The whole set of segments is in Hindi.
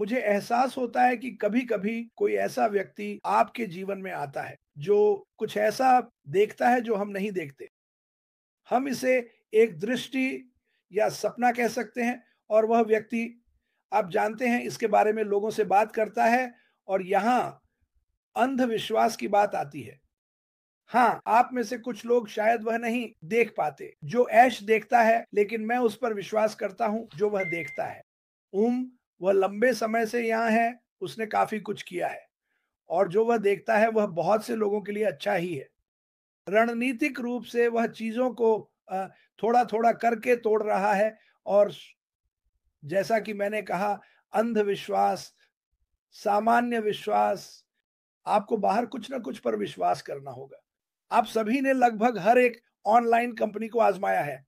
मुझे एहसास होता है कि कभी-कभी कोई ऐसा व्यक्ति आपके जीवन में आता है, जो कुछ ऐसा देखता है जो हम नहीं देखते। हम इसे एक दृष्टि या सपना कह सकते हैं और वह व्यक्ति आप जानते हैं इसके बारे में लोगों से बात करता है और यहाँ अंधविश्वास की बात आती है। हाँ, आप में से कुछ लोग शायद वह नहीं देख पाते, जो ऐश देखता है लेकिन मैं उस पर विश्वास करता हूँ जो वह देखता है। वह लंबे समय से यहाँ है, उसने काफ़ी कुछ किया है और जो वह देखता है वह बहुत से लोगों के लिए अच्छा ही है। रणनीतिक रूप से वह चीज़ों को अ, थोड़ा-थोड़ा करके तोड़ रहा है और जैसा कि मैंने कहा अंधविश्वास, सामान्य विश्वास, आपको बाहर कुछ न कुछ पर विश्वास करना होगा। आप सभी ने लगभग हर एक ऑनलाइन कंपनी को आज़माया है।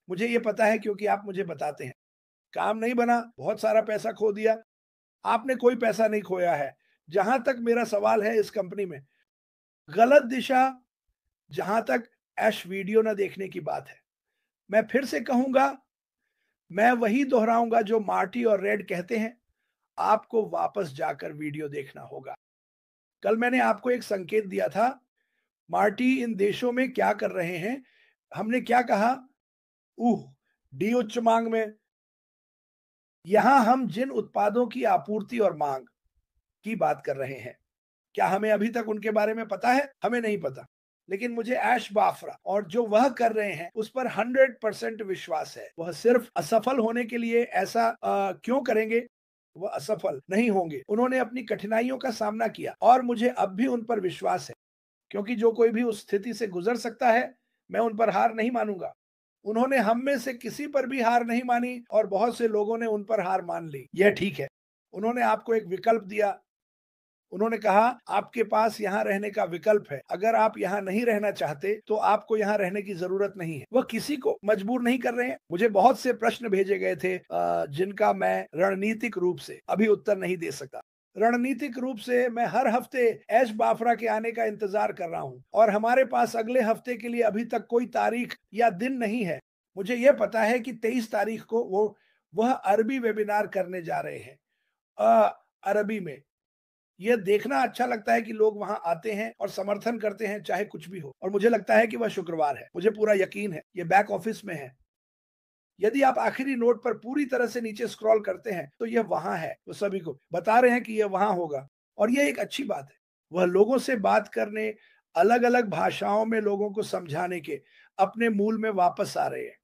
मुझे ये पता है क्योंकि आप मुझे बताते हैं। काम नहीं बना, बहुत सारा पैसा खो दिया। आपने कोई पैसा नहीं खोया है। जहाँ तक मेरा सवाल है इस कंपनी में, गलत दिशा जहाँ तक ऐश वीडियो ना देखने की बात है। मैं फिर से कहूँगा, मैं वही दोहराऊँगा जो मार्टी और रेड कहते हैं, आपको वापस जाकर वीडियो देखना होगा। कल मैंने आपको एक संकेत दिया था, मार्टी इन देशों में क्या कर रहे हैं? हमने क्या कहा? डी उच्च मांग में। यहाँ हम जिन उत्पादों की आपूर्ति और माँग की बात कर रहे हैं, क्या हमें अभी तक उनके बारे में पता है? हमें नहीं पता। लेकिन मुझे ऐश बाफरा और जो वह कर रहे हैं, उस पर 100% विश्वास है। वह सिर्फ असफल होने के लिए ऐसा क्यों करेंगे? वह असफल नहीं होंगे। उन्होंने अपनी कठिनाइयों का सामना किया और मुझे अब भी उन पर विश्वास है, क्योंकि जो कोई भी उस स्थिति से गुज़र सकता है, मैं उन पर हार नहीं मानूँगा। उन्होंने हम में से किसी पर भी हार नहीं मानी और बहुत से लोगों ने उन पर हार मान ली। यह ठीक है। उन्होंने आपको एक विकल्प दिया। उन्होंने कहा आपके पास यहाँ रहने का विकल्प है। अगर आप यहाँ नहीं रहना चाहते तो आपको यहाँ रहने की ज़रूरत नहीं है। वह किसी को मजबूर नहीं कर रहे हैं। मुझे बहुत से प्रश्न भेजे गए थे जिनका मैं रणनीतिक रूप से अभी उत्तर नहीं दे सका। रणनीतिक रूप से मैं हर हफ्ते ऐश बाफरा के आने का इंतज़ार कर रहा हूँ और हमारे पास अगले हफ्ते के लिए अभी तक कोई तारीख या दिन नहीं है। मुझे ये पता है कि 23 तारीख को वह अरबी वेबिनार करने जा रहे हैं। अरबी में। ये देखना अच्छा लगता है कि लोग वहाँ आते हैं और समर्थन करते हैं चाहे कुछ भी हो और मुझे लगता है कि वह शुक्रवार है। मुझे पूरा यकीन है, ये बैक ऑफिस में है। यदि आप आखिरी नोट पर पूरी तरह से नीचे स्क्रॉल करते हैं, तो यह वहाँ है। वो सभी को बता रहे हैं कि यह वहाँ होगा और ये एक अच्छी बात है। वह लोगों से बात करने, अलग-अलग भाषाओं में लोगों को समझाने के अपने मूल में वापस आ रहे हैं।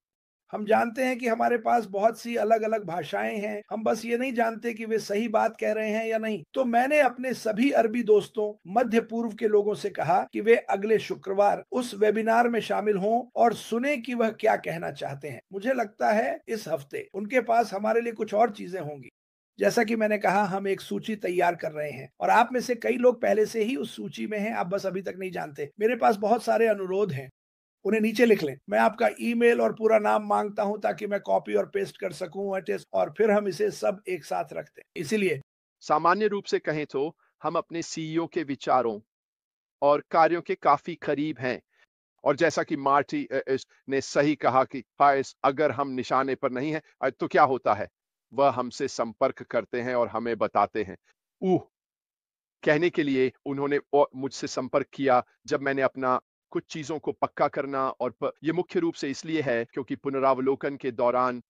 हम जानते हैं कि हमारे पास बहुत सी अलग-अलग भाषाएँ हैं, हम बस ये नहीं जानते कि वे सही बात कह रहे हैं या नहीं। तो मैंने अपने सभी अरबी दोस्तों, मध्य पूर्व के लोगों से कहा कि वे अगले शुक्रवार उस वेबिनार में शामिल हों और सुनें कि वह क्या कहना चाहते हैं। मुझे लगता है इस हफ्ते उनके पास हमारे लिए कुछ और चीज़ें होंगी। जैसा कि मैंने कहा हम एक सूची तैयार कर रहे हैं और आप में से कई लोग पहले से ही उस सूची में हैं, आप बस अभी तक नहीं जानते। मेरे पास बहुत सारे अनुरोध हैं। उन्हें नीचे लिख लें। मैं आपका ईमेल और पूरा नाम माँगता हूँ ताकि मैं कॉपी और पेस्ट कर सकूँ टेस्ट और फिर हम इसे सब एक साथ रखते हैं। इसीलिए सामान्य रूप से कहें तो हम अपने सीईओ के विचारों और कार्यों के काफी करीब हैं। और जैसा कि मार्टी ने सही कहा कि फाइज अगर हम निशाने पर नहीं हैं तो क्या होता है? वह हमसे संपर्क करते हैं और हमें बताते हैं। ऊह! कहने के लिए उन्होंने मुझसे संपर्क किया जब मैंने अपना कुछ चीज़ों को पक्का करना और ये मुख्य रूप से इसलिए है क्योंकि पुनरावलोकन के दौरान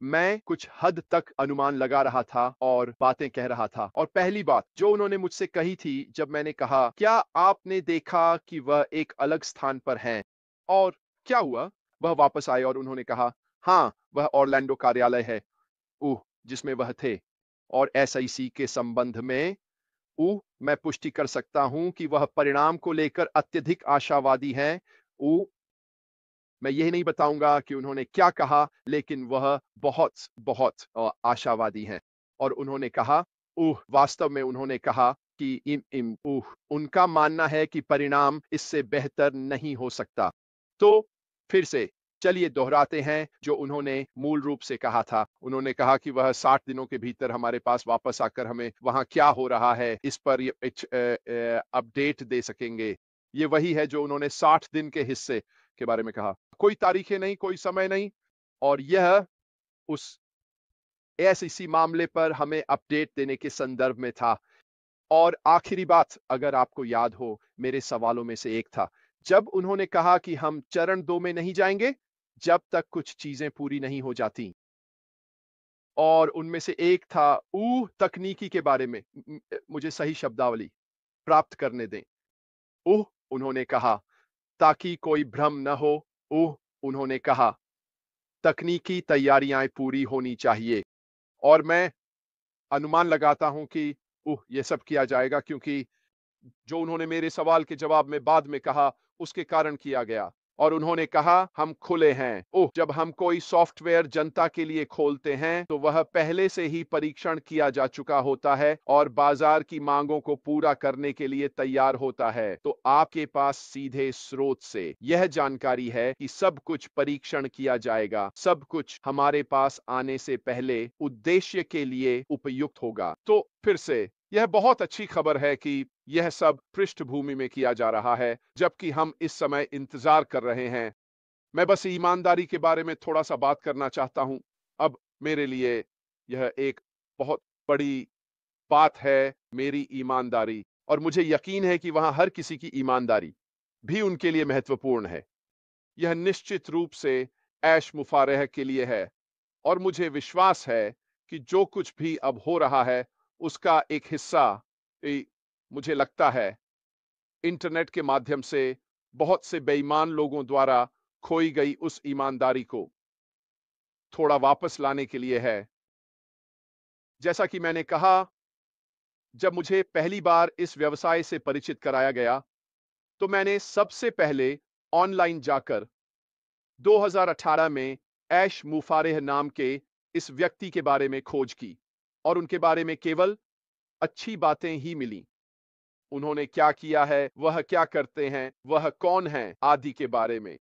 मैं कुछ हद तक अनुमान लगा रहा था और बातें कह रहा था। और पहली बात जो उन्होंने मुझसे कही थी जब मैंने कहा, "क्या आपने देखा कि वह एक अलग स्थान पर हैं?" और क्या हुआ? वह वापस आए और उन्होंने कहा, "हाँ, वह ऑरलैंडो कार्यालय है।" जिसमें वह थे। और एसआईसी के संबंध में मैं पुष्टि कर सकता हूं कि वह परिणाम को लेकर अत्यधिक आशावादी हैं। ऊ मैं यही नहीं बताऊंगा कि उन्होंने क्या कहा, लेकिन वह बहुत बहुत आशावादी हैं। और उन्होंने कहा, वास्तव में उन्होंने कहा कि उनका मानना है कि परिणाम इससे बेहतर नहीं हो सकता। तो फिर से चलिए दोहराते हैं जो उन्होंने मूल रूप से कहा था। उन्होंने कहा कि वह 60 दिनों के भीतर हमारे पास वापस आकर हमें वहाँ क्या हो रहा है इस पर अपडेट दे सकेंगे। ये वही है जो उन्होंने 60 दिन के हिस्से के बारे में कहा। कोई तारीखें नहीं, कोई समय नहीं। और यह उस इसी मामले पर हमें अपडेट देने के संदर्भ में था। और आखिरी बात, अगर आपको याद हो, मेरे सवालों में से एक था, जब उन्होंने कहा कि हम चरण 2 में नहीं जाएंगे जब तक कुछ चीजें पूरी नहीं हो जाती। और उनमें से एक था तकनीकी के बारे में। मुझे सही शब्दावली प्राप्त करने दें। उन्होंने कहा, ताकि कोई भ्रम न हो। उन्होंने कहा, तकनीकी तैयारियां पूरी होनी चाहिए। और मैं अनुमान लगाता हूं कि ये सब किया जाएगा, क्योंकि जो उन्होंने मेरे सवाल के जवाब में बाद में कहा, उसके कारण किया गया। और उन्होंने कहा, हम खुले हैं। जब हम कोई सॉफ्टवेयर जनता के लिए खोलते हैं तो वह पहले से ही परीक्षण किया जा चुका होता है और बाजार की मांगों को पूरा करने के लिए तैयार होता है। तो आपके पास सीधे स्रोत से यह जानकारी है कि सब कुछ परीक्षण किया जाएगा, सब कुछ हमारे पास आने से पहले उद्देश्य के लिए उपयुक्त होगा। तो फिर से यह बहुत अच्छी खबर है कि यह सब पृष्ठभूमि में किया जा रहा है, जबकि हम इस समय इंतजार कर रहे हैं। मैं बस ईमानदारी के बारे में थोड़ा सा बात करना चाहता हूं। अब मेरे लिए यह एक बहुत बड़ी बात है, मेरी ईमानदारी, और मुझे यकीन है कि वहां हर किसी की ईमानदारी भी उनके लिए महत्वपूर्ण है। यह निश्चित रूप से ऐश मुफारेह के लिए है, और मुझे विश्वास है कि जो कुछ भी अब हो रहा है उसका एक हिस्सा, मुझे लगता है, इंटरनेट के माध्यम से बहुत से बेईमान लोगों द्वारा खोई गई उस ईमानदारी को थोड़ा वापस लाने के लिए है। जैसा कि मैंने कहा, जब मुझे पहली बार इस व्यवसाय से परिचित कराया गया तो मैंने सबसे पहले ऑनलाइन जाकर 2018 में ऐश मुफारेह नाम के इस व्यक्ति के बारे में खोज की, और उनके बारे में केवल अच्छी बातें ही मिली। उन्होंने क्या किया है, वह क्या करते हैं, वह कौन है, आदि के बारे में।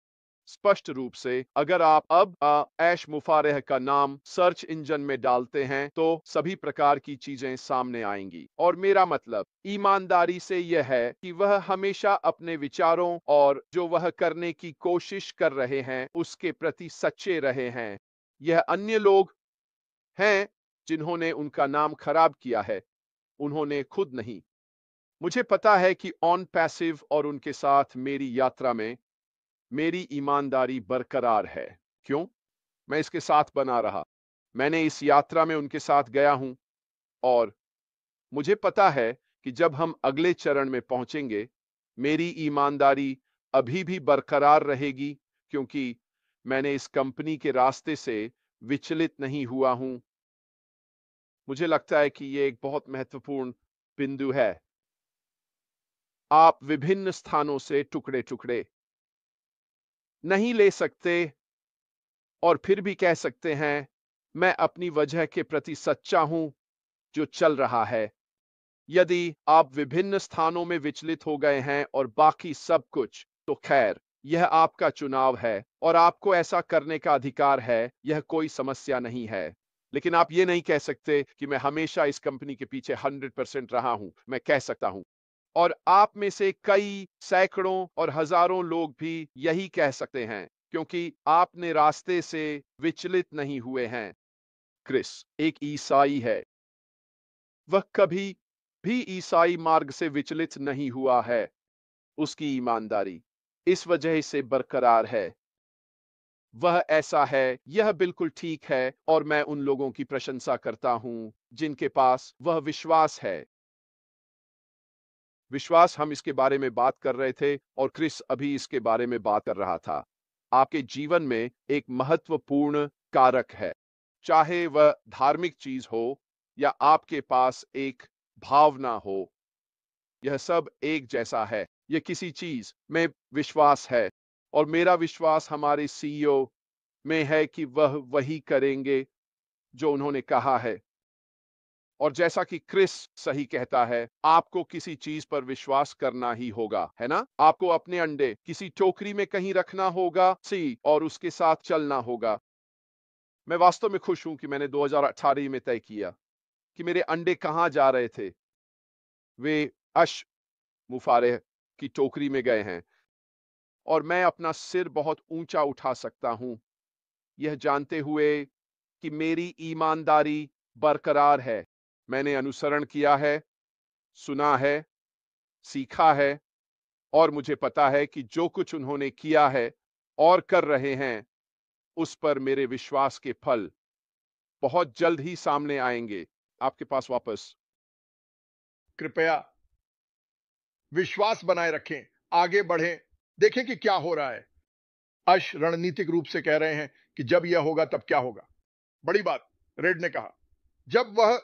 स्पष्ट रूप से अगर आप अब ऐश मुफारेह का नाम सर्च इंजन में डालते हैं तो सभी प्रकार की चीजें सामने आएंगी। और मेरा मतलब ईमानदारी से यह है कि वह हमेशा अपने विचारों और जो वह करने की कोशिश कर रहे हैं उसके प्रति सच्चे रहे हैं। यह अन्य लोग हैं जिन्होंने उनका नाम खराब किया है, उन्होंने खुद नहीं। मुझे पता है कि ऑन पैसिव और उनके साथ मेरी यात्रा में मेरी ईमानदारी बरकरार है। क्यों? मैं इसके साथ बना रहा। मैंने इस यात्रा में उनके साथ गया हूं, और मुझे पता है कि जब हम अगले चरण में पहुंचेंगे, मेरी ईमानदारी अभी भी बरकरार रहेगी, क्योंकि मैंने इस कंपनी के रास्ते से विचलित नहीं हुआ हूं। मुझे लगता है कि यह एक बहुत महत्वपूर्ण बिंदु है। आप विभिन्न स्थानों से टुकड़े टुकड़े नहीं ले सकते और फिर भी कह सकते हैं, मैं अपनी वजह के प्रति सच्चा हूं जो चल रहा है। यदि आप विभिन्न स्थानों में विचलित हो गए हैं और बाकी सब कुछ, तो खैर, यह आपका चुनाव है और आपको ऐसा करने का अधिकार है, यह कोई समस्या नहीं है। लेकिन आप ये नहीं कह सकते कि मैं हमेशा इस कंपनी के पीछे 100% रहा हूं। मैं कह सकता हूं, और आप में से कई सैकड़ों और हजारों लोग भी यही कह सकते हैं, क्योंकि आपने रास्ते से विचलित नहीं हुए हैं। क्रिस एक ईसाई है। वह कभी भी ईसाई मार्ग से विचलित नहीं हुआ है। उसकी ईमानदारी इस वजह से बरकरार है। वह ऐसा है, यह बिल्कुल ठीक है, और मैं उन लोगों की प्रशंसा करता हूं जिनके पास वह विश्वास है। विश्वास, हम इसके बारे में बात कर रहे थे और क्रिस अभी इसके बारे में बात कर रहा था। आपके जीवन में एक महत्वपूर्ण कारक है, चाहे वह धार्मिक चीज हो या आपके पास एक भावना हो, यह सब एक जैसा है। यह किसी चीज में विश्वास है, और मेरा विश्वास हमारे सीईओ में है कि वह वही करेंगे जो उन्होंने कहा है। और जैसा कि क्रिस सही कहता है, आपको किसी चीज पर विश्वास करना ही होगा, है ना? आपको अपने अंडे किसी टोकरी में कहीं रखना होगा और उसके साथ चलना होगा। मैं वास्तव में खुश हूं कि मैंने 2018 में तय किया कि मेरे अंडे कहां जा रहे थे। वे अश मुफारेह की टोकरी में गए हैं, और मैं अपना सिर बहुत ऊंचा उठा सकता हूं, यह जानते हुए कि मेरी ईमानदारी बरकरार है। मैंने अनुसरण किया है, सुना है, सीखा है और मुझे पता है कि जो कुछ उन्होंने किया है और कर रहे हैं, उस पर मेरे विश्वास के फल बहुत जल्द ही सामने आएंगे आपके पास वापस। कृपया विश्वास बनाए रखें, आगे बढ़ें, देखें कि क्या हो रहा है। अश रणनीतिक रूप से कह रहे हैं कि जब यह होगा तब क्या होगा। बड़ी बात, रेड ने कहा। जब वह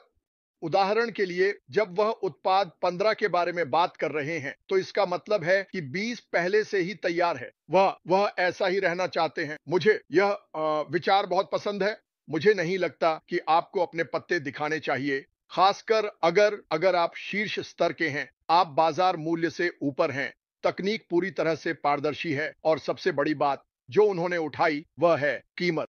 उदाहरण के लिए जब वह उत्पाद 15 के बारे में बात कर रहे हैं तो इसका मतलब है कि 20 पहले से ही तैयार है। वह ऐसा ही रहना चाहते हैं। मुझे यह विचार बहुत पसंद है। मुझे नहीं लगता कि आपको अपने पत्ते दिखाने चाहिए, खासकर अगर आप शीर्ष स्तर के हैं। आप बाजार मूल्य से ऊपर हैं। तकनीक पूरी तरह से पारदर्शी है और सबसे बड़ी बात जो उन्होंने उठाई वह है कीमत।